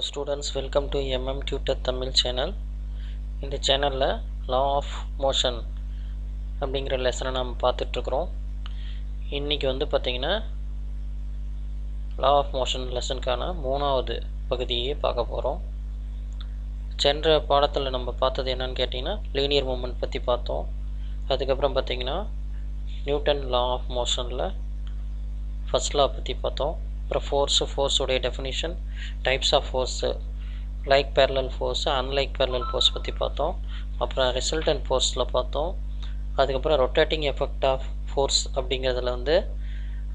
students, welcome to Tutor Tamil channel. இந்த சேனலில் law of motion அப்படிங்கிற லெசனை நாம் பார்த்துட்ருக்குறோம். இன்றைக்கி வந்து பார்த்திங்கன்னா law of motion லெசனுக்கான 3வது பகுதியை பார்க்க போகிறோம். சென்ற பாடத்தில் நம்ம பார்த்தது என்னன்னு கேட்டிங்கன்னா லீனியர் மூமெண்ட் பற்றி பார்த்தோம். அதுக்கப்புறம் பார்த்திங்கன்னா நியூட்டன் law of motionல ஃபர்ஸ்ட் law பற்றி பார்த்தோம். அப்புறம் ஃபோர்ஸுடைய definition, types of force, like parallel force, unlike parallel force பற்றி பார்த்தோம். அப்புறம் ரிசல்டன்ட் ஃபோர்ஸில் பார்த்தோம். அதுக்கப்புறம் ரொட்டேட்டிங் எஃபெக்ட் ஆஃப் ஃபோர்ஸ் அப்படிங்கிறதுல வந்து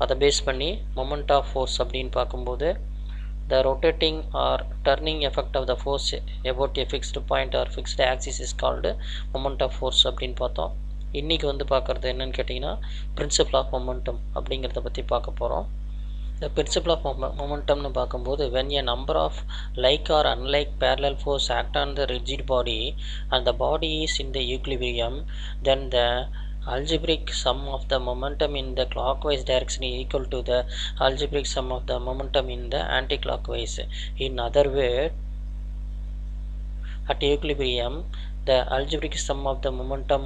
அதை பேஸ் பண்ணி மொமெண்ட் ஆஃப் ஃபோர்ஸ் அப்படின்னு பார்க்கும்போது the rotating or turning effect of the force about a fixed point or fixed axis is called moment of force அப்படின்னு பார்த்தோம். இன்றைக்கி வந்து பார்க்குறது என்னென்னு கேட்டிங்கன்னா பிரின்சிபல் ஆஃப் மொமெண்டம் அப்படிங்கிறத பற்றி பார்க்க போகிறோம். The principle of momentum nu பார்க்கும்போது when a number of like or unlike parallel force act on the rigid body and the body is in the equilibrium, then the algebraic sum of the momentum in the clockwise direction is equal to the algebraic sum of the momentum in the anti-clockwise. In other words, at equilibrium the algebraic sum of the momentum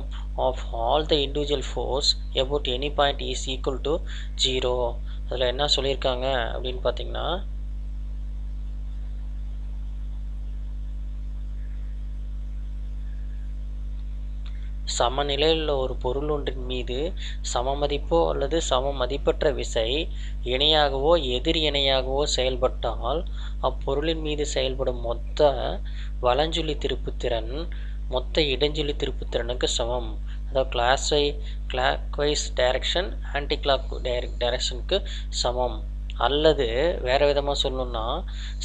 of all the individual force about any point is equal to 0. அதில் என்ன சொல்லியிருக்காங்க அப்படின்னு பார்த்தீங்கன்னா சமநிலையில் உள்ள ஒரு பொருள் ஒன்றின் மீது சமமதிப்போ அல்லது சம மதிப்பற்ற விசை இணையாகவோ எதிர் இணையாகவோ செயல்பட்டால் அப்பொருளின் மீது செயல்படும் மொத்த வலஞ்சுழி திருப்புத்திறன் மொத்த இடஞ்சுழி திருப்புத்திறனுக்கு சமம். அதாவது கிளாக்வைஸ் டைரக்ஷன் ஆன்டி கிளாக் டைரக்ஷனுக்கு சமம். அல்லது வேறு விதமாக சொல்லணும்னா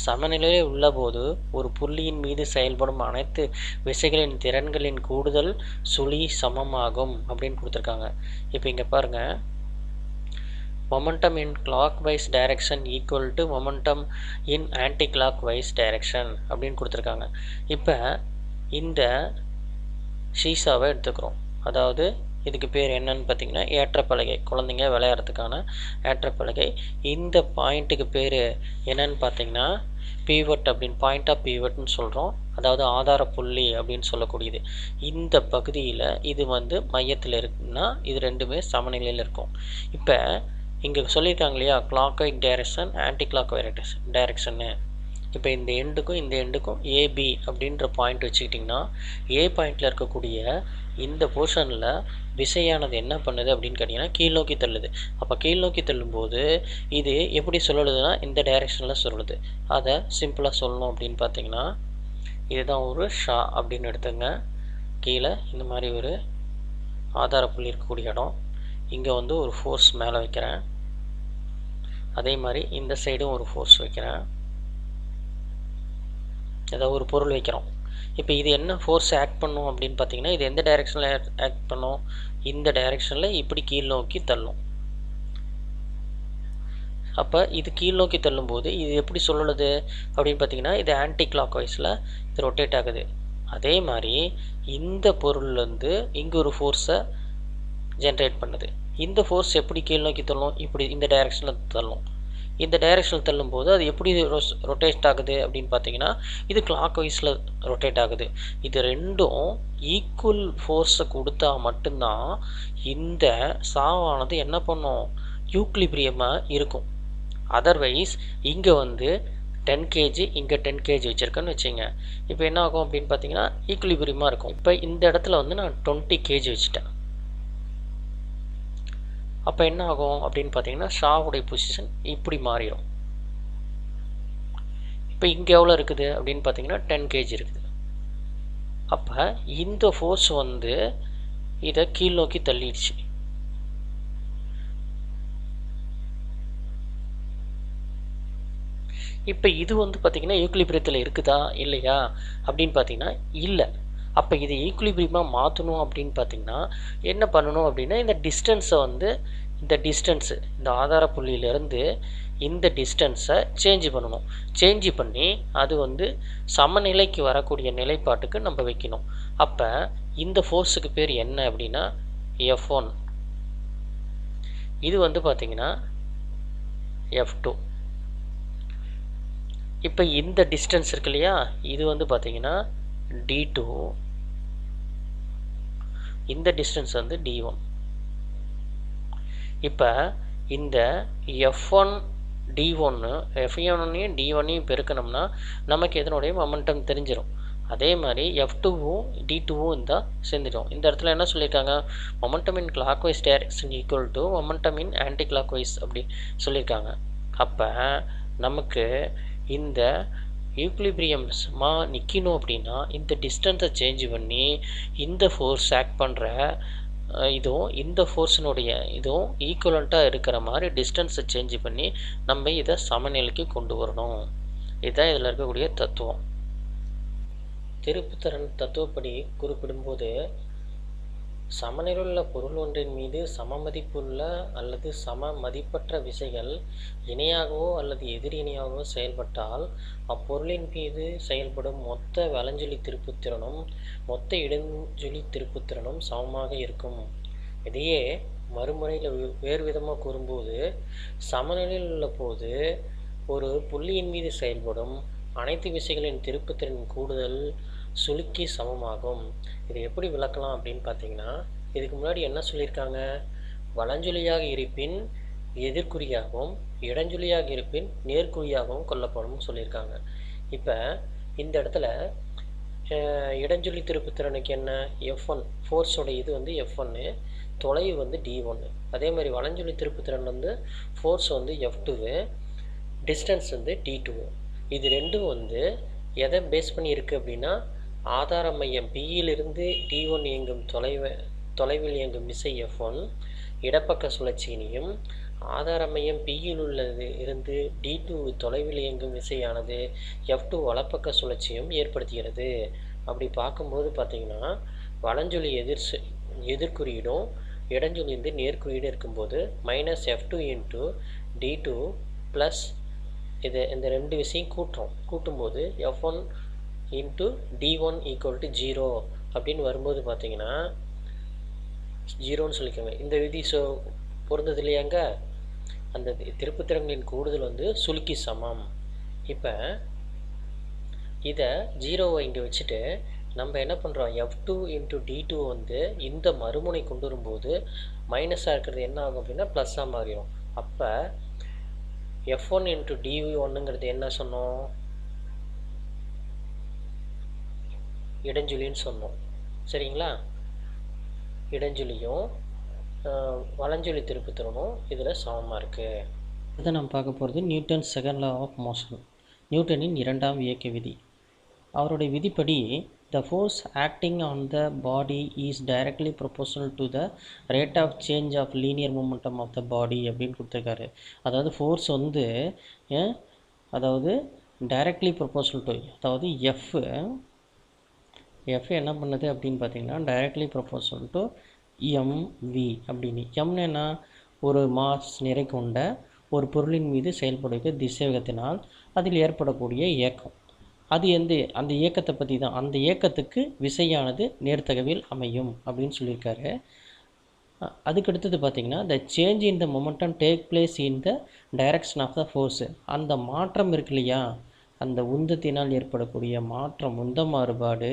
சமநிலையில் உள்ளபோது ஒரு புள்ளியின் மீது செயல்படும் அனைத்து விசைகளின் திறன்களின் கூடுதல் சுழி சமமாகும் அப்படின்னு கொடுத்துருக்காங்க. இப்போ இங்கே பாருங்கள், momentum in clockwise direction equal to momentum in anti clockwise direction அப்படின்னு கொடுத்துருக்காங்க. இப்போ இந்த ஷீசாவை எடுத்துக்கிறோம். அதாவது இதுக்கு பேர் என்னன்னு பார்த்தீங்கன்னா ஏற்றப்பலகை, குழந்தைங்க விளையாடுறதுக்கான ஏற்றப்பலகை. இந்த பாயிண்ட்டுக்கு பேர் என்னன்னு பார்த்தீங்கன்னா பீவட் அப்படின்னு, பாயிண்ட் ஆஃப் பீவட்னு சொல்கிறோம். அதாவது ஆதார புள்ளி அப்படின்னு சொல்லக்கூடியது. இந்த பகுதியில் இது வந்து மையத்தில் இருக்குன்னா இது ரெண்டுமே சமநிலையில் இருக்கும். இப்போ இங்கே சொல்லியிருக்காங்க இல்லையா கிளாக்வைஸ் டைரக்ஷன் ஆன்டி கிளாக்வைஸ் டைரக்ஷன்னு. இப்போ இந்த எண்டுக்கும் ஏபி அப்படின்ற பாயிண்ட் வச்சுக்கிட்டிங்கன்னா ஏ பாயிண்டில் இருக்கக்கூடிய இந்த போர்ஷனில் விசையானது என்ன பண்ணுது அப்படின்னு கேட்டிங்கன்னா கீழ் நோக்கி தள்ளுது. அப்போ கீழ் நோக்கி தள்ளும்போது இது எப்படி சொல்லுதுன்னா இந்த டைரெக்ஷனில் சொல்லுது. அதை சிம்பிளாக சொல்லணும் அப்படின்னு பார்த்தீங்கன்னா இதுதான் ஒரு ஷா அப்படின்னு எடுத்துங்க. கீழே இந்த மாதிரி ஒரு ஆதார புள்ளி இருக்கக்கூடிய இடம், இங்கே வந்து ஒரு ஃபோர்ஸ் மேலே வைக்கிறேன். அதே மாதிரி இந்த சைடும் ஒரு ஃபோர்ஸ் வைக்கிறேன், ஏதாவது ஒரு பொருள் வைக்கிறோம். இப்போ இது என்ன ஃபோர்ஸ் ஆக்ட் பண்ணும் அப்படின்னு பார்த்தீங்கன்னா இது எந்த டைரெக்ஷனில் ஆக்ட் பண்ணும், இந்த டைரெக்ஷனில் இப்படி கீழ் நோக்கி தள்ளும். அப்போ இது கீழ் நோக்கி தள்ளும்போது இது எப்படி சொல்லுது அப்படின்னு பார்த்தீங்கன்னா இது ஆன்டி கிளாக் வைஸில் இது ரொட்டேட் ஆகுது. அதே மாதிரி இந்த பொருள்லேருந்து இங்கே ஒரு ஃபோர்ஸை ஜென்ரேட் பண்ணுது. இந்த ஃபோர்ஸ் எப்படி கீழ் நோக்கி தள்ளும், இப்படி இந்த டைரெக்ஷனில் தள்ளும். இந்த டைரெக்ஷனில் தள்ளும்போது அது எப்படி ரொட்டேட் ஆகுது அப்படின்னு பார்த்தீங்கன்னா இது கிளாக் வைஸில் ரொட்டேட் ஆகுது. இது ரெண்டும் ஈக்குவல் ஃபோர்ஸை கொடுத்தா மட்டும்தான் இந்த சாவானது என்ன பண்ணும், ஈக்குலிபிரியமாக இருக்கும். அதர்வைஸ் இங்கே வந்து 10 kg இங்கே 10 kg வச்சுருக்கேன்னு வச்சுங்க. இப்போ என்ன ஆகும் அப்படின்னு பார்த்தீங்கன்னா ஈக்குலிபிரியமாக இருக்கும். இப்போ இந்த இடத்துல வந்து நான் 20 kg வச்சுட்டேன். அப்போ என்ன ஆகும் அப்படின்னு பார்த்தீங்கன்னா ஷாவுடைய பொசிஷன் இப்படி மாறிடும். இப்போ இங்கே எவ்வளோ இருக்குது அப்படின்னு பார்த்தீங்கன்னா 10 kg இருக்குது. அப்போ இந்த ஃபோர்ஸ் வந்து இதை கீழ் நோக்கி தள்ளிடுச்சு. இப்போ இது வந்து பார்த்திங்கன்னா ஈக்குலிபிரியத்தில் இருக்குதா இல்லையா அப்படின்னு பார்த்தீங்கன்னா இல்லை. அப்போ இதை ஈக்குலிபிரியமாக மாற்றணும் அப்படின்னு பார்த்திங்கன்னா என்ன பண்ணணும் அப்படின்னா இந்த டிஸ்டன்ஸை வந்து இந்த ஆதார புள்ளியிலேருந்து இந்த டிஸ்டன்ஸை சேஞ்ச் பண்ணணும். சேஞ்ச் பண்ணி அது வந்து சமநிலைக்கு வரக்கூடிய நிலைப்பாட்டுக்கு நம்ம வைக்கணும். அப்போ இந்த ஃபோர்ஸுக்கு பேர் என்ன அப்படின்னா F1, இது வந்து பார்த்திங்கன்னா F2. இப்போ இந்த டிஸ்டன்ஸ் இருக்கு இல்லையா, இது வந்து பார்த்திங்கன்னா d2, இந்த டிஸ்டன்ஸ் வந்து d1. இப்போ இந்த f1 d1 f1ஐயும் d1ஐயும் பெருக்கணும்னா நமக்கு இதனுடைய மொமெண்டம் தெரிஞ்சிடும். அதே மாதிரி f2வும் d2வும் இருந்தால் சேர்ந்துடும். இந்த இடத்துல என்ன சொல்லியிருக்காங்க, momentum in clockwise direction equal to momentum in anti clockwise அப்படி சொல்லியிருக்காங்க. அப்போ நமக்கு இந்த ஈக்குலிபிரியம்மா நிற்கணும் அப்படின்னா இந்த டிஸ்டன்ஸை சேஞ்ச் பண்ணி இந்த ஃபோர்ஸ் ஆக்ட் பண்ணுற இதுவும் இந்த ஃபோர்ஸினுடைய இதுவும் ஈக்குவலண்ட்டாக இருக்கிற மாதிரி டிஸ்டன்ஸை சேஞ்ச் பண்ணி நம்ம இதை சமநிலைக்கு கொண்டு வரணும். இதுதான் இதில் இருக்கக்கூடிய தத்துவம். திருப்புத்திறன் தத்துவப்படி குறிப்பிடும்போது சமநிலையுள்ள பொருள் ஒன்றின் மீது சம மதிப்புள்ள அல்லது சம மதிப்பற்ற விசைகள் இணையாகவோ அல்லது எதிர் இணையாகவோ செயல்பட்டால் அப்பொருளின் மீது செயல்படும் மொத்த வலஞ்சுழி திருப்புத்திறனும் மொத்த இடஞ்சுழி திருப்புத்திறனும் சமமாக இருக்கும். இதையே மறுமுறையில் வேறு விதமாக கூறும்போது சமநிலையில் உள்ள போது ஒரு புள்ளியின் மீது செயல்படும் அனைத்து விசைகளின் திருப்புத்திறன் கூடுதல் சுளுக்கி சமமாகும். இதை எப்படி விளக்கலாம் அப்படின்னு பார்த்தீங்கன்னா, இதுக்கு முன்னாடி என்ன சொல்லியிருக்காங்க, வலஞ்சுழியாக இருப்பின் எதிர்குறியாகவும் இடஞ்சுழியாக இருப்பின் நேர்குறியாகவும் கொல்லப்படும் சொல்லியிருக்காங்க. இப்போ இந்த இடத்துல இடஞ்சுழி திருப்புத்திறனுக்கு என்ன, f1 ஃபோர்ஸோட இது வந்து f1, தொலைவு வந்து d1. அதே மாதிரி வலஞ்சுழி திருப்புத்திறன் வந்து ஃபோர்ஸ் வந்து f2, டிஸ்டன்ஸ் வந்து d2. இது ரெண்டும் வந்து எதை பேஸ் பண்ணி இருக்குது அப்படின்னா, ஆதார மையம் Pயிலிருந்து d1 இயங்கும் தொலைவில் இயங்கும் விசை f1 இடப்பக்க சுழற்சியினையும் ஆதார மையம் Pயில் உள்ளது இருந்து d2 தொலைவில் இயங்கும் விசையானது f2 வலப்பக்க சுழற்சியும் ஏற்படுத்துகிறது. அப்படி பார்க்கும்போது பார்த்திங்கன்னா வலஞ்சுழி எதிர்குறியீடும் இடஞ்சுழி வந்து நேர்குறியீடும் இருக்கும்போது -f2 × d2 ப்ளஸ் இது இந்த ரெண்டு விஷயம் கூட்டும்போது f1 × d1 = 0 அப்படின்னு வரும்போது பார்த்தீங்கன்னா 0ன்னு சொல்லிக்கோங்க. இந்த விதி பொருந்தது இல்லையாங்க, அந்த திருப்புத்திறன்களின் கூடுதல் வந்து சுளுக்கி சமம். இப்போ இதை 0வை இங்கே வச்சுட்டு நம்ம என்ன பண்ணுறோம், f2 × d2 வந்து இந்த மறுமுனை கொண்டு வரும்போது மைனஸாக இருக்கிறது என்ன ஆகும் அப்படின்னா ப்ளஸ்ஸாக மாறிடும். அப்போ f1 × d1ங்கிறது என்ன சொன்னோம், இடஞ்சுழின்னு சொன்னோம். சரிங்களா, இடஞ்சுழியும் வலஞ்சுழி திருப்புத்திறனும் இதில் சமமாக இருக்குது. இதை நம்ம பார்க்க போகிறது Newton's second law of motion, நியூட்டனின் இரண்டாம் இயக்க விதி. அவருடைய விதிப்படி the force acting on the body is directly proportional to the rate of change of linear momentum of the body அப்படின்னு கொடுத்துருக்காரு. அதாவது ஃபோர்ஸ் வந்து அதாவது டைரக்ட்லி ப்ரொபோர்ஷனல் டு, அதாவது எஃப் என்ன பண்ணுது அப்படின்னு பார்த்தீங்கன்னா டைரக்ட்லி ப்ரொபோர்ஷனல் டு mv அப்படின்னு. எம்னு என்ன, ஒரு மாஸ் நிறை கொண்ட ஒரு பொருளின் மீது செயல்படுகிற திசைவேகத்தினால் அதில் ஏற்படக்கூடிய இயக்கம், அது அந்த இயக்கத்தை பற்றி தான், அந்த இயக்கத்துக்கு விசையானது நேர்த்தகவில் அமையும் அப்படின்னு சொல்லியிருக்காரு. அதுக்கடுத்தது பார்த்திங்கன்னா the change in the momentum take place in the direction of the force, அந்த மாற்றம் இருக்கு இல்லையா, அந்த உந்தத்தினால் ஏற்படக்கூடிய மாற்றம், உந்த மாறுபாடு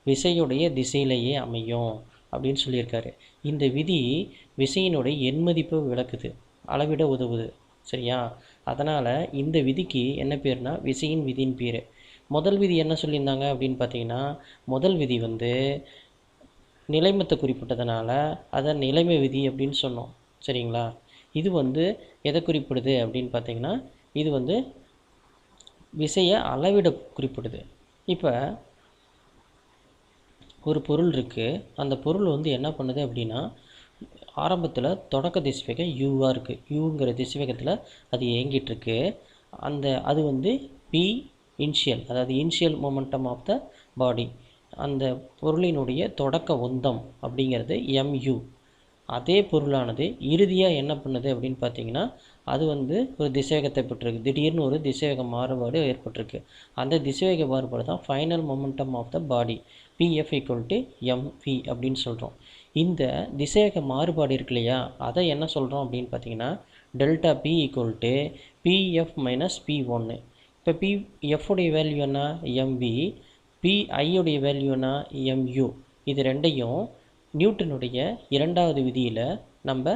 விசையுடைய திசையிலேயே அமையும் அப்படின்னு சொல்லியிருக்காரு. இந்த விதி விசையினுடைய எண்மதிப்பை விளக்குது, அளவிட உதவுது. சரியா, அதனால் இந்த விதிக்கு என்ன பேர்னா விசையின் விதியின் பேர். முதல் விதி என்ன சொல்லியிருந்தாங்க அப்படின்னு பார்த்தீங்கன்னா, முதல் விதி வந்து நிலைமத்தை குறிப்பிட்டதுனால அதை நிலைமை விதி அப்படின்னு சொன்னோம். சரிங்களா, இது வந்து எதை குறிப்பிடுது அப்படின்னு பார்த்தீங்கன்னா, இது வந்து விசையை அளவிட குறிப்பிடுது. இப்போ ஒரு பொருள் இருக்குது, அந்த பொருள் வந்து என்ன பண்ணுது அப்படின்னா ஆரம்பத்தில் தொடக்க திசைவேகம் யூவாக இருக்குது, யூங்கிற திசைவேகத்தில் அது இயங்கிட்டுருக்கு. அது வந்து பி இனிஷியல், அதாவது இனிஷியல் மொமெண்டம் ஆஃப் த பாடி, அந்த பொருளினுடைய தொடக்க உந்தம் அப்படிங்கிறது mu. அதே பொருளானது இறுதியாக என்ன பண்ணுது அப்படின்னு பார்த்தீங்கன்னா, அது வந்து ஒரு திசைவேகத்தை பெற்றிருக்கு, திடீர்னு ஒரு திசைவேக மாறுபாடு ஏற்பட்டிருக்கு. அந்த திசைவேக மாறுபாடு தான் final momentum of the body, pf = mv அப்படின்னு சொல்கிறோம். இந்த திசைவேக மாறுபாடு இருக்கு இல்லையா, அதை என்ன சொல்கிறோம் அப்படின்னு பார்த்தீங்கன்னா டெல்டா p = pf - p1. இப்போ F உடைய வேல்யூ என்ன mv, I உடைய வேல்யூ என்ன mu. இது ரெண்டையும் நியூட்டனுடைய இரண்டாவது விதியில் நம்ம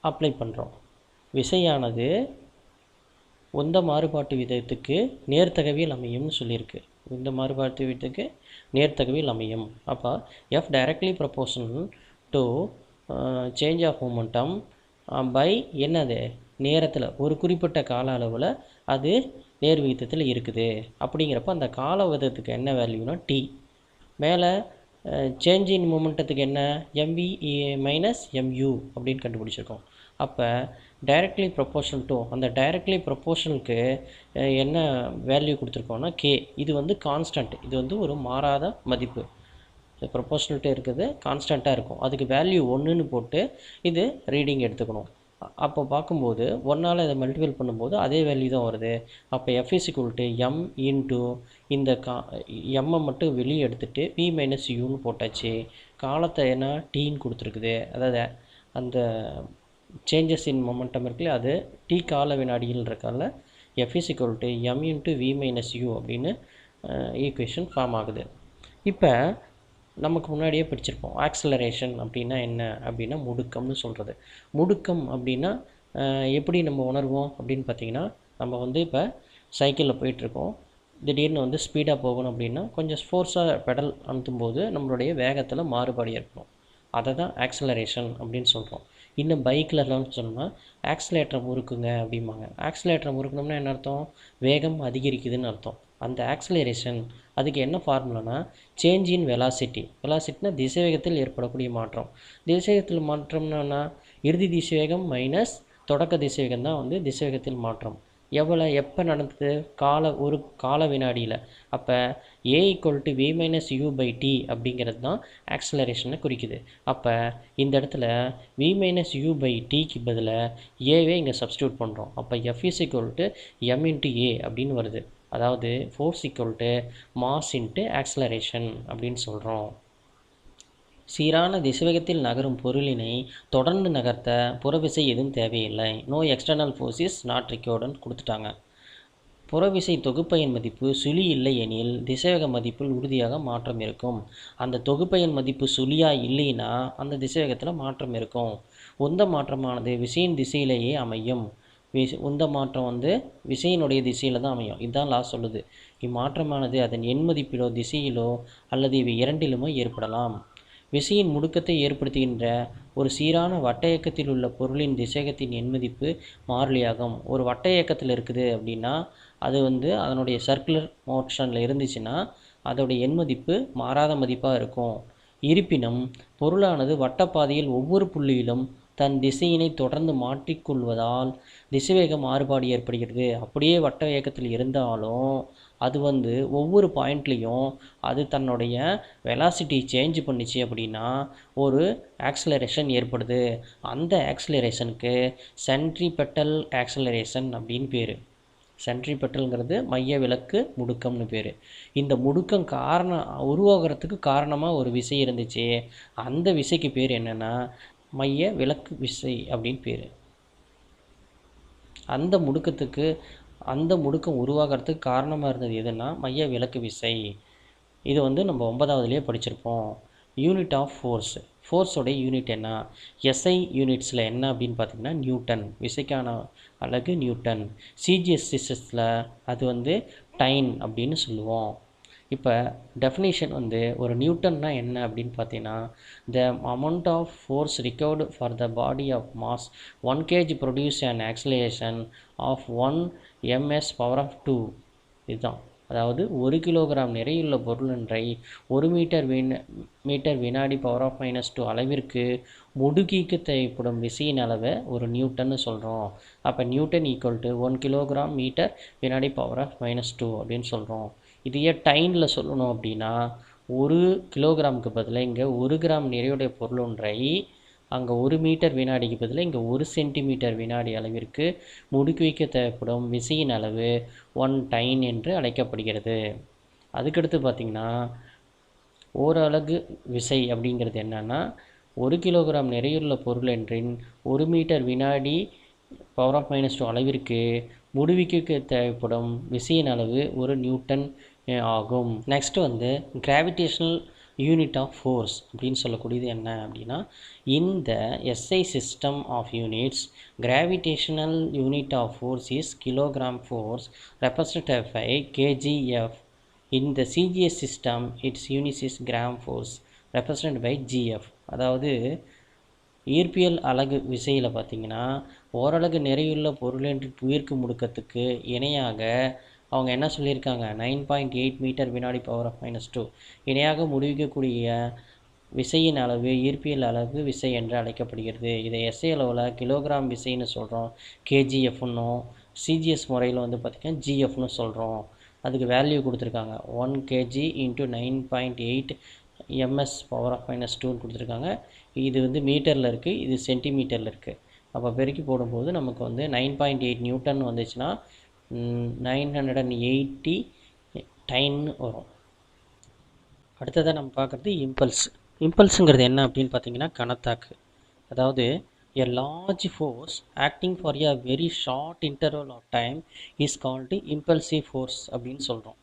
அப்ளை பண்ணுறோம். விசையானது உந்த மாறுபாட்டு விதத்துக்கு நேர்த்தகவில் அமையும்னு சொல்லியிருக்கு. இந்த மாறுபாட்டு விதத்துக்கு நேர்த்தகவில் அமையும். அப்போ F directly proportional to change of momentum by என்னது நேரத்தில் ஒரு குறிப்பிட்ட கால அளவில் அது நேர் விகிதத்தில் இருக்குது. அப்படிங்கிறப்ப அந்த கால விதத்துக்கு என்ன வேல்யூனா t. மேலே சேஞ்ச் இன் மொமெண்டத்துக்கு என்ன mv மைனஸ் mu அப்படின்னு கண்டுபிடிச்சிருக்கோம். அப்போ டைரக்ட்லி ப்ரொபோர்ஷனல் டு அந்த டைரக்ட்லி ப்ரொபோர்ஷனலுக்கு என்ன வேல்யூ கொடுத்துருக்கோன்னா k. இது வந்து கான்ஸ்டன்ட், இது வந்து ஒரு மாறாத மதிப்பு. ப்ரொபோர்ஷனல்ட்டு இருக்குது, கான்ஸ்டண்ட்டாக இருக்கும். அதுக்கு வேல்யூ 1ன்னு போட்டு இது ரீடிங் எடுத்துக்கணும். அப்போ பார்க்கும்போது 1ஆல் இதை மல்டிபிள் பண்ணும்போது அதே வேல்யூ தான் வருது. அப்போ F = m இன்ட்டு இந்த எம்மை மட்டும் வெளியே எடுத்துகிட்டு v மைனஸ் யூன்னு போட்டாச்சு. காலத்தை என்ன டீன்னு கொடுத்துருக்குது. அதாவது அந்த சேஞ்சஸ் இன் மொமெண்டம் இருக்குல்ல, அது t கால வினாடிகள் இருக்கால F = m into v minus you அப்படின்னு ஈக்குவேஷன் ஃபார்ம் ஆகுது. இப்போ நமக்கு முன்னாடியே படிச்சிருப்போம். ஆக்சலரேஷன் அப்படின்னா என்ன அப்படின்னா முடுக்கம்னு சொல்கிறது. முடுக்கம் அப்படின்னா எப்படி நம்ம உணர்வோம் அப்படின்னு பார்த்திங்கன்னா, நம்ம வந்து இப்போ சைக்கிளில் போயிட்டுருக்கோம், திடீர்னு வந்து ஸ்பீடாக போகணும் அப்படின்னா கொஞ்சம் ஃபோர்ஸாக பெடல் அமுத்தும்போது நம்மளுடைய வேகத்தில் மாறுபாடு ஏற்படும். அதை தான் ஆக்சலரேஷன் அப்படின்னு சொல்கிறோம். இன்னும் பைக்கிலலாம் சொன்னால் ஆக்சிலேட்டரை முறுக்குங்க அப்படிம்பாங்க. ஆக்சிலேட்டரை முறுக்கணும்னா என்ன அர்த்தம்? வேகம் அதிகரிக்குதுன்னு அர்த்தம். அந்த ஆக்சலரேஷன் அதுக்கு என்ன ஃபார்முலானா சேஞ்ச் இன் வெலாசிட்டி. வெலாசிட்டினா திசைவேகத்தில் ஏற்படக்கூடிய மாற்றம். திசைவேகத்தில் மாற்றம்னா இறுதி திசைவேகம் மைனஸ் தொடக்க திசைவேகம் தான் வந்து திசைவேகத்தில் மாற்றம். எப்போ நடந்தது? ஒரு கால வினாடியில். அப்போ a = v minus u by t அப்படிங்கிறது தான் ஆக்சலரேஷனை குறிக்குது. அப்போ இந்த இடத்துல v மைனஸ் u பை tக்கு பதிலாக ஏவே இங்கே சப்ஸ்டியூட் பண்ணுறோம். அப்போ F = m இன்ட்டு a அப்படின்னு வருது. அதாவது ஃபோர்ஸ் = மாஸ் இன்ட்டு ஆக்சலரேஷன் அப்படின்னு சொல்கிறோம். சீரான திசைவேகத்தில் நகரும் பொருளினை தொடர்ந்து நகர்த்த புறவிசை எதுவும் தேவையில்லை. No external force is not ரிக்வயர்டுன்னு கொடுத்துட்டாங்க. புறவிசை தொகுப்பையின் மதிப்பு சுழி இல்லை எனில் திசைவேக மதிப்பில் உறுதியாக மாற்றம் இருக்கும். அந்த தொகுப்பையின் மதிப்பு சுழியாக இல்லைன்னா அந்த திசைவேகத்தில் மாற்றம் இருக்கும். உந்த மாற்றமானது விசையின் திசையிலேயே அமையும். உந்த மாற்றம் வந்து விசையினுடைய திசையில் தான் அமையும். இதுதான் லா சொல்லுது. இம்மாற்றமானது அதன் எண் மதிப்பிலோ திசையிலோ அல்லது இவை இரண்டிலுமோ ஏற்படலாம். விசையின் முடுக்கத்தை ஏற்படுத்துகின்ற ஒரு சீரான வட்ட இயக்கத்தில் உள்ள பொருளின் திசைவேகத்தின் எண்மதிப்பு மாறிலியாகும். ஒரு வட்ட இயக்கத்தில் இருக்குது அப்படின்னா அது வந்து அதனுடைய சர்க்குலர் மோஷனில் இருந்துச்சுன்னா அதோடைய எண்மதிப்பு மாறாத மதிப்பாக இருக்கும். இருப்பினும் பொருளானது வட்டப்பாதையில் ஒவ்வொரு புள்ளியிலும் தன் திசையினை தொடர்ந்து மாற்றிக்கொள்வதால் திசைவேக மாறுபாடு ஏற்படுகிறது. அப்படியே வட்ட இயக்கத்தில் இருந்தாலும் அது வந்து ஒவ்வொரு பாயிண்ட்லேயும் அது தன்னுடைய வெலாசிட்டி சேஞ்ச் பண்ணிச்சு அப்படின்னா ஒரு ஆக்சலரேஷன் ஏற்படுது. அந்த ஆக்சலரேஷனுக்கு சென்ட்ரிபெட்டல் ஆக்சலரேஷன் அப்படின்னு பேர். சென்ட்ரிபெட்டல்ங்கிறது மைய விலக்கு முடுக்கம்னு பேர். இந்த முடுக்கம் உருவாகிறதுக்கு காரணமாக ஒரு விசை இருந்துச்சு. அந்த விசைக்கு பேர் என்னென்னா மைய விலக்கு விசை அப்படின்னு பேர். அந்த முடுக்கம் உருவாகிறதுக்கு காரணமாக இருந்தது எதுனா மைய விலக்கு விசை. இது வந்து நம்ம 9வதுலேயே படிச்சிருப்போம். யூனிட் ஆஃப் ஃபோர்ஸோடைய யூனிட் என்ன? எஸ்ஐ யூனிட்ஸில் என்ன அப்படின்னு பார்த்திங்கன்னா நியூட்டன். விசைக்கான அலகு நியூட்டன். சிஜிஎஸ்எஸ்ஸில் அது வந்து டைன் அப்படின்னு சொல்லுவோம். இப்போ டெஃபினேஷன் வந்து ஒரு நியூட்டன்னா என்ன அப்படின்னு பார்த்தீங்கன்னா the amount of force required for the body of mass 1 kg produce and acceleration of 1 ms⁻². இதுதான். அதாவது 1 கிலோகிராம் நிறையுள்ள பொருளொன்றை 1 மீட்டர் வினாடி (−2) அளவிற்கு முடுக்கிக்கு தேவைப்படும் விசையின் அளவை ஒரு நியூட்டன்னு சொல்கிறோம். அப்போ நியூட்டன் = 1 கிலோகிராம் மீட்டர் வினாடி (−2) அப்படின்னு சொல்கிறோம். இதையே டைனில் சொல்லணும் அப்படின்னா 1 கிலோகிராமுக்கு பதிலாக இங்கே 1 கிராம் நிறையுடைய பொருள் ஒன்றை அங்கே 1 மீட்டர் வினாடிக்கு பதிலாக இங்கே 1 சென்டிமீட்டர் வினாடி அளவிற்கு முடுக்கி வைக்க தேவைப்படும் விசையின் அளவு 1 டைன் என்று அழைக்கப்படுகிறது. அதுக்கடுத்து பார்த்திங்கன்னா ஓரலகு விசை அப்படிங்கிறது என்னென்னா 1 கிலோகிராம் நிறையுள்ள பொருள் என்றின் 1 மீட்டர் வினாடி பவர் ஆஃப் -2 அளவிற்கு முடிவுக்கு தேவைப்படும் விசையின் அளவு 1 நியூட்டன் ஆகும். நெக்ஸ்ட் வந்து கிராவிடேஷனல் யூனிட் ஆஃப் ஃபோர்ஸ் அப்படின்னு சொல்லக்கூடியது என்ன அப்படின்னா, இந்த SI system of units gravitational unit of force is kilogram force represented by KGF. In the CGS system, its unit is gram force represented by GF. அதாவது ஈர்ப்பியல் அலகு விசையில் பார்த்தீங்கன்னா, ஓரலகு நிறையுள்ள பொருளின் உயிர்க்கு முடுக்கத்துக்கு இணையாக அவங்க என்ன சொல்லியிருக்காங்க, 9.8 மீட்டர் வினாடி பவர் ஆஃப் -2 இணையாக முடிவிக்கக்கூடிய விசையின் அளவு ஈர்ப்பியல் அலகு விசை என்று அழைக்கப்படுகிறது. இதை எஸ்ஐ அளவில் கிலோகிராம் விசைன்னு சொல்கிறோம், கேஜிஎஃப்னும். சிஜிஎஸ் முறையில் வந்து பார்த்திங்கன்னா ஜிஎஃப்னு சொல்கிறோம். அதுக்கு வேல்யூ கொடுத்துருக்காங்க, 1 kg into 9.8 ms power of -2 கொடுத்துருக்காங்க. இது வந்து மீட்டரில் இருக்குது, இது சென்டிமீட்டரில் இருக்குது. அப்போ பெருக்கி போடும்போது நமக்கு வந்து 9.8 நியூட்டன் வந்துச்சுன்னா 980 டைன் வரும். அடுத்ததாக நம்ம பார்க்குறது இம்பல்ஸ். இம்பல்ஸுங்கிறது என்ன அப்படின்னு பார்த்தீங்கன்னா கணத்தாக்கு. அதாவது a large force acting for a very short interval of time is called impulsive force அப்படின்னு சொல்கிறோம்.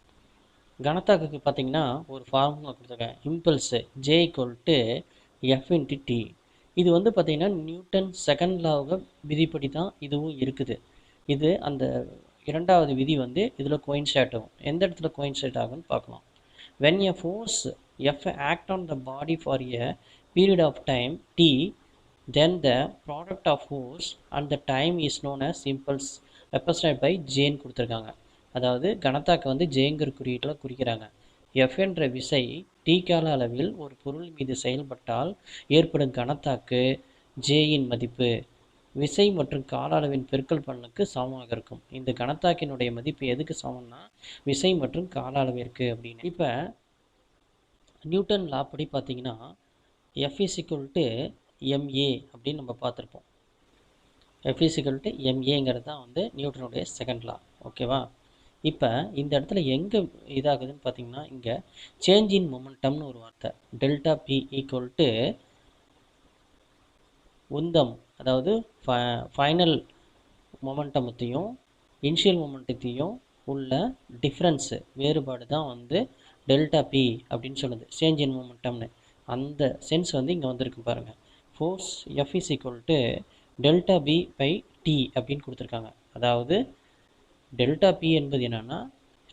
கணத்தாக்குக்கு பார்த்தீங்கன்னா ஒரு ஃபார்முலா கொடுத்துருக்கேன், இம்பல்ஸு J = F × T. இது வந்து பார்த்திங்கன்னா நியூட்டன் செகண்ட் லாவை விதிப்படி தான் இதுவும் இருக்குது. இது அந்த இரண்டாவது விதி வந்து இதில் கோயின்சைட் ஆகும். எந்த இடத்துல கோயின்சைட் ஆகும்னு பார்க்கலாம். when a force F act on the body for a period of time T, then the product of force and the time is known as impulse represented by J ன்னு கொடுத்துருக்காங்க. அதாவது கணத்தாக்கு வந்து ஜேங்கிற குறியீட்டில் குறிக்கிறாங்க. F என்ற விசை T கால அளவில் ஒரு பொருள் மீது செயல்பட்டால் ஏற்படும் கணத்தாக்கு Jயின் மதிப்பு விசை மற்றும் கால அளவின் பெருக்கல் பலனுக்கு சமமாக இருக்கும். இந்த கணத்தாக்கினுடைய மதிப்பு எதுக்கு சமம்னா விசை மற்றும் கால அளவிற்கு அப்படின்னு. இப்போ நியூட்டன் லா படி பார்த்தீங்கன்னா F = ma அப்படின்னு நம்ம பார்த்துருப்போம். F = maங்கிறது தான் வந்து நியூட்டனுடைய செகண்ட் லா. ஓகேவா? இப்போ இந்த இடத்துல எங்கே இதாகுதுன்னு பார்த்தீங்கன்னா, இங்கே சேஞ்ச் இன் மொமெண்டம்னு ஒரு வார்த்தை, டெல்டா பி = உந்தம், அதாவது ஃபைனல் மொமெண்டமத்தையும் இனிஷியல் மொமெண்டத்தையும் உள்ள டிஃப்ரென்ஸு வேறுபாடு தான் வந்து டெல்டா பி அப்படின்னு சொல்லுது, சேஞ்ச் இன் மொமெண்டம்னு. அந்த சென்ஸ் வந்து இங்கே வந்திருக்கு பாருங்கள். Force F = delta p by t அப்படின்னு கொடுத்துருக்காங்க. அதாவது டெல்டா பி என்பது என்னென்னா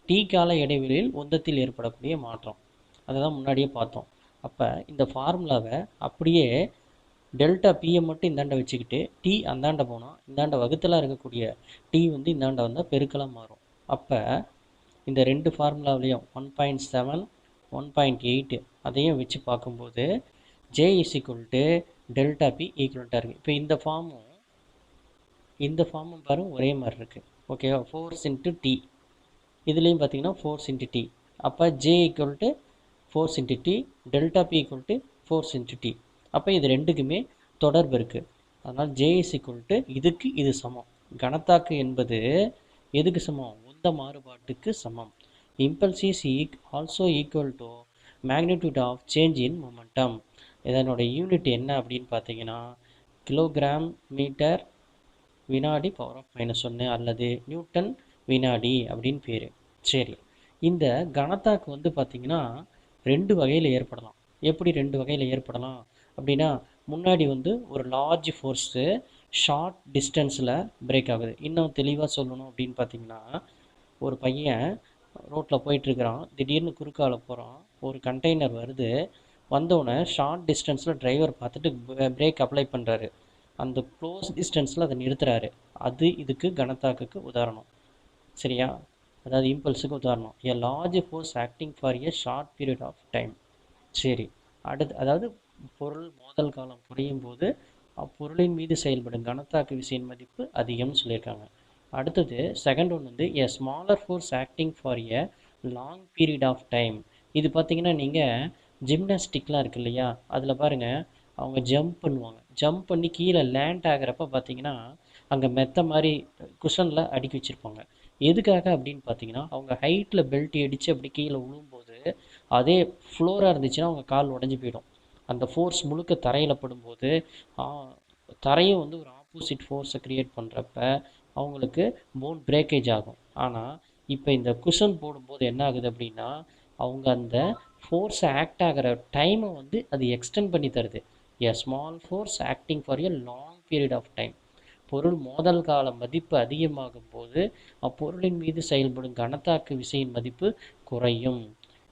டி கால இடைவெளியில் உந்தத்தில் ஏற்படக்கூடிய மாற்றம். அதை தான் முன்னாடியே பார்த்தோம். அப்போ இந்த ஃபார்முலாவை அப்படியே டெல்டா பியை மட்டும் இந்தாண்ட வச்சுக்கிட்டு டி அந்தாண்ட போனால் இந்தாண்ட வகுத்தலாக இருக்கக்கூடிய டி வந்து இந்தாண்ட வந்தால் பெருக்கலாக மாறும். அப்போ இந்த ரெண்டு ஃபார்முலாவிலையும் 1.7 1.8 அதையும் வச்சு பார்க்கும்போது J = டெல்டா பி ஈக்குவலண்ட்டாக இருக்குது. இப்போ இந்த ஃபார்மும் பாருங்கள் ஒரே மாதிரி இருக்குது. ஓகேவா? ஃபோர்ஸ் இன்ட்டு டி, இதுலேயும் பார்த்தீங்கன்னா ஃபோர்ஸ் இன்ட்டு டி. அப்போ J = force into t, delta p = force into t. அப்போ இது ரெண்டுக்குமே தொடர்பு இருக்குது. அதனால் J = இதுக்கு இது சமம். கணத்தாக்கு என்பது எதுக்கு சமம்? உந்த மாறுபாட்டுக்கு சமம். Impulse is also equal to magnitude of change in momentum. இதனோட யூனிட் என்ன அப்படின்னு பார்த்தீங்கன்னா கிலோகிராம் மீட்டர் வினாடி பவர் ஆஃப் -1 அல்லது நியூட்டன் வினாடி அப்படின்னு பேர். சரி, இந்த கணத்தாக்கு வந்து பார்த்திங்கன்னா ரெண்டு வகையில் ஏற்படலாம். எப்படி ரெண்டு வகையில் ஏற்படலாம் அப்படின்னா, முன்னாடி வந்து ஒரு லார்ஜ் ஃபோர்ஸு ஷார்ட் டிஸ்டன்ஸில் பிரேக் ஆகுது. இன்னும் தெளிவாக சொல்லணும் அப்படின்னு பார்த்தீங்கன்னா, ஒரு பையன் ரோட்டில் போயிட்டுருக்கிறான், திடீர்னு குறுக்கால போகிறான், ஒரு கண்டெய்னர் வருது, வந்தோடனே ஷார்ட் டிஸ்டன்ஸில் டிரைவர் பார்த்துட்டு பிரேக் அப்ளை பண்ணுறாரு. அந்த க்ளோஸ் டிஸ்டன்ஸில் அதை நிறுத்துறாரு. அது இதுக்கு கணத்தாக்குக்கு உதாரணம். சரியா? அதாவது இம்பல்ஸுக்கு உதாரணம். A large force acting for a short period of time. சரி, அதாவது பொருள் மோதல் காலம் புரியும் போது அப்பொருளின் மீது செயல்படும் கணத்தாக்கு விசையின் மதிப்பு அதிகம்னு சொல்லியிருக்காங்க. அடுத்தது செகண்ட் ஒன் வந்து a smaller force acting for a long period of time. இது பார்த்திங்கன்னா நீங்கள் ஜிம்னாஸ்டிக்லாம் இருக்குது இல்லையா, அதில் பாருங்கள் அவங்க ஜம்ப் பண்ணுவாங்க. ஜம்ப் பண்ணி கீழே லேண்ட் ஆகிறப்ப பார்த்திங்கன்னா அங்கே மெத்த மாதிரி குஷனில் அடுக்கி வச்சுருப்பாங்க. எதுக்காக அப்படின்னு பார்த்தீங்கன்னா, அவங்க ஹைட்டில் பெல்ட் அடித்து அப்படி கீழே விழும்போது அதே ஃப்ளோராக இருந்துச்சுன்னா அவங்க கால் உடஞ்சி போயிடும். அந்த ஃபோர்ஸ் முழுக்க தரையில் படும்போது தரையும் வந்து ஒரு ஆப்போசிட் ஃபோர்ஸை க்ரியேட் பண்ணுறப்ப அவங்களுக்கு போன் பிரேக்கேஜ் ஆகும். ஆனால் இப்போ இந்த குஷன் போடும்போது என்ன ஆகுது அப்படின்னா அவங்க அந்த ஃபோர்ஸை ஆக்ட் ஆகிற டைமை வந்து அது எக்ஸ்டெண்ட் பண்ணி தருது. A small force acting for a long period of time. பொருள் மோதல் கால மதிப்பு அதிகமாகும் போது அப்பொருளின் மீது செயல்படும் கனத்தாக்கு விசையின் மதிப்பு குறையும்.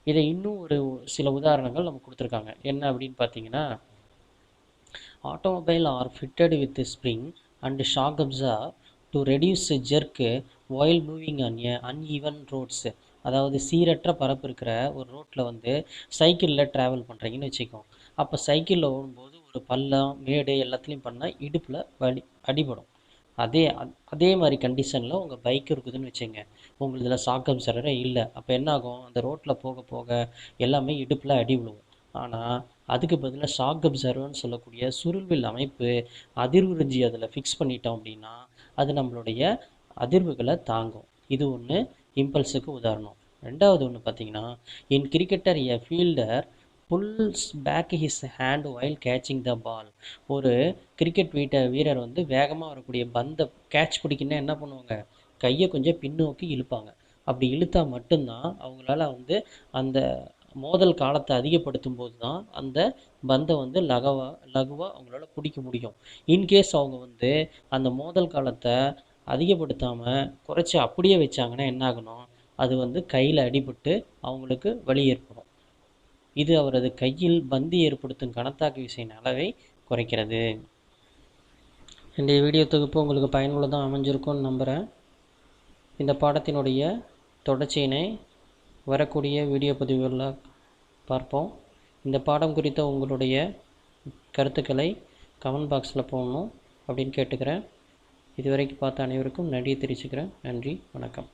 இதை இன்னும் ஒரு சில உதாரணங்கள் நம்ம கொடுத்துருக்காங்க. என்ன அப்படின்னு பார்த்தீங்கன்னா, automobile are fitted with spring and shock absorber to reduce jerk while moving on a uneven roads. அதாவது சீரற்ற பரப்பு இருக்கிற ஒரு ரோட்டில் வந்து சைக்கிளில் ட்ராவல் பண்ணுறீங்கன்னு வச்சுக்கோங்க. அப்போ சைக்கிளில் ஓடும்போது ஒரு பள்ளம் மேடு எல்லாத்துலேயும் பண்ணால் இடுப்பில் அடிபடும். அதே மாதிரி கண்டிஷனில் உங்கள் பைக் இருக்குதுன்னு வச்சுங்க, உங்களுதில் ஷாக் அப்சர்வரே இல்லை. அப்போ என்ன ஆகும், அந்த ரோட்டில் போக போக எல்லாமே இடுப்பில் அடி விழுவும். ஆனால் அதுக்கு பதிலாக ஷாக் அப்சர்வர்னு சொல்லக்கூடிய சுருள்வில் அமைப்பு அதிர்வுறிஞ்சி அதில் ஃபிக்ஸ் பண்ணிட்டோம் அப்படின்னா அது நம்மளுடைய அதிர்வுகளை தாங்கும். இது ஒன்று இம்பல்ஸுக்கு உதாரணம். ரெண்டாவது ஒன்று பார்த்தீங்கன்னா, in cricketer a fielder pulls back his hand while catching the ball. ஒரு கிரிக்கெட் வீரர் வந்து வேகமாக வரக்கூடிய பந்தை கேட்ச் பிடிக்கணுன்னா என்ன பண்ணுவாங்க, கையை கொஞ்சம் பின்னோக்கி இழுப்பாங்க. அப்படி இழுத்தா மட்டும்தான் அவங்களால வந்து அந்த மோதல் காலத்தை அதிகப்படுத்தும் போது தான் அந்த பந்தை வந்து லகுவாக அவங்களால பிடிக்க முடியும். இன்கேஸ் அவங்க வந்து அந்த மோதல் காலத்தை அதிகப்படுத்தாமல் குறைச்சி அப்படியே வச்சாங்கன்னா என்ன ஆகணும், அது வந்து கையில் அடிபட்டு அவங்களுக்கு வலி ஏற்படும். இது அவரது கையில் பந்து ஏற்படுத்தும் கனத்தாக்கு விசையின் அளவை குறைக்கிறது. இந்த வீடியோ தொகுப்பு உங்களுக்கு பயனுள்ளதாக அமைஞ்சிருக்கும்னு நம்புகிறேன். இந்த பாடத்தினுடைய தொடர்ச்சியினை வரக்கூடிய வீடியோ பதிவுகளில் பார்ப்போம். இந்த பாடம் குறித்த உங்களுடைய கருத்துக்களை கமெண்ட் பாக்ஸில் போடணும் அப்படின்னு கேட்டுக்கிறேன். இதுவரைக்கும் பார்த்த அனைவருக்கும் நன்றியை தெரிவிச்சுக்கிறேன். நன்றி, வணக்கம்.